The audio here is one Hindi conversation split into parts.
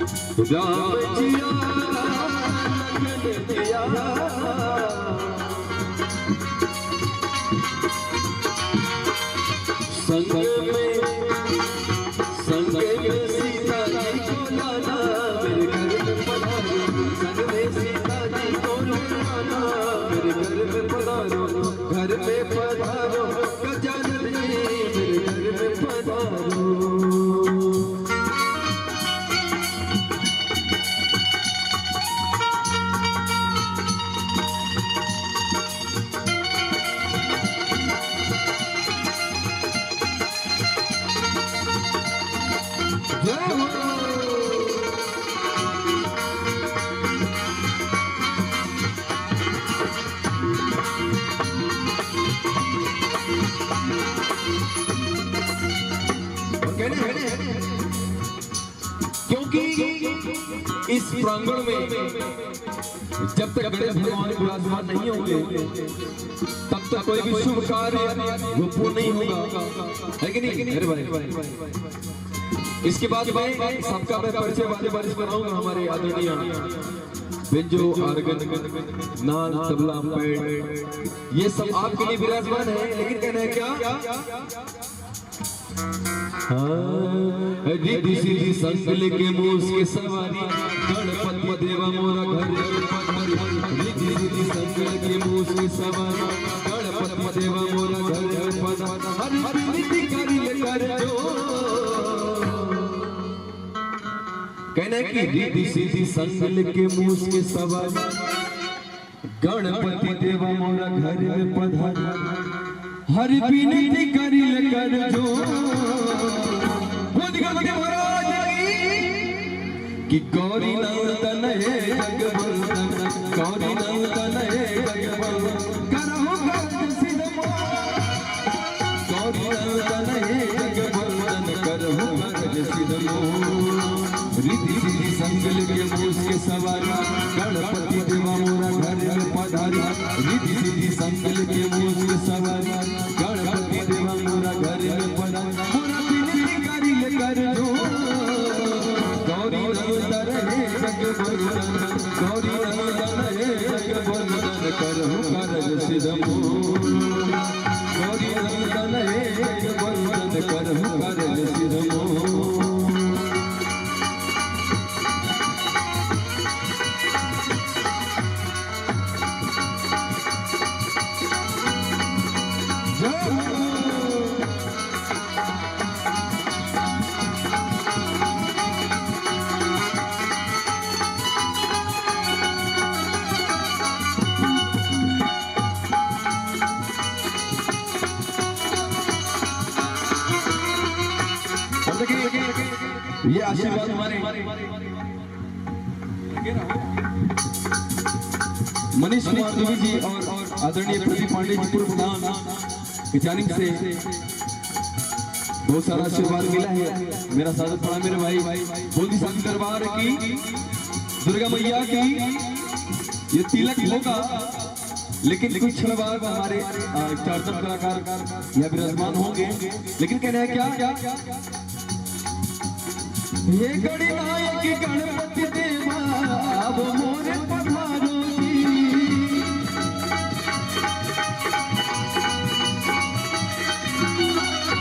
राम जिया लगन दिया संग में सीता जी को लाना मेरे घर में पधारो संग में सीता जी को लाना मेरे घर में पधारो घर में पधारो गजानन जी मेरे घर में पधारो क्योंकि इस प्रांगण में जब तक गणेश भगवान विराजमान नहीं होंगे तब तक कोई भी शुभ कार्य वो पूर्ण नहीं होगा, है कि नहीं? इसके बाद मैं सबका मैं परिचय वाले बारिश कराऊंगा। हमारे आदरणीय बेंजो, आर्गन, नाल, तबला, पैड ये सब आपके लिए विराजमान है। लेकिन कहना है क्या? रिद्धि सिद्धि संकल के मूस के सवारी गणपति देवा मोरा घर पधारी। रिद्धि सिद्धि संकल के मूस के सवारी गणपति देवा मोरा घर पधारी। हर रिद्धि करी कर जो कहना है कि रिद्धि सिद्धि संकल के मूस के सवारी गणपति देवा मोरा घर में पधारी। हर विनती करी कर जो कि गौरी नंदन है जगवंदन गौरी नंदन है जगवंदन करहु कर सिद्ध गौरी नंदन है जगवंदन करहु कर सिद्ध रिद्धि सिद्धि संकल के मूस के सवारी गणपति देवा मोरा घर में पधारी। रिद्धि सिद्धि संकल के मूस के सवारी गणपति देवा मोरा घर में पधारी। मोरा विनती करी कर जो गौरी नंदन है जगवंदन गौरी नंदन है जगवंदन करहु कर सिद्ध गौरी नंदन है जगवंदन करहु कर सिद्ध। ये आशीर्वाद हमारे मनीष कुमार देवी जी और आदरणीय प्रदीप पांडे जी पूर्व प्रधान की जानिब से बहुत सारा आशीर्वाद मिला है। मेरा स्वागत पड़ा मेरे भाई बोधी शादी दरबार की दुर्गा मैया की ये तिलक होगा, लेकिन कुछ क्षण बाद हमारे चारतम कलाकार यह विराजमान होंगे। लेकिन कहना है क्या ये गणनायक गणपति देवा अब मोरे पधारो जी।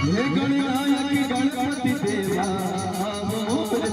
ये गणनायक गणपति देवा अब मोरे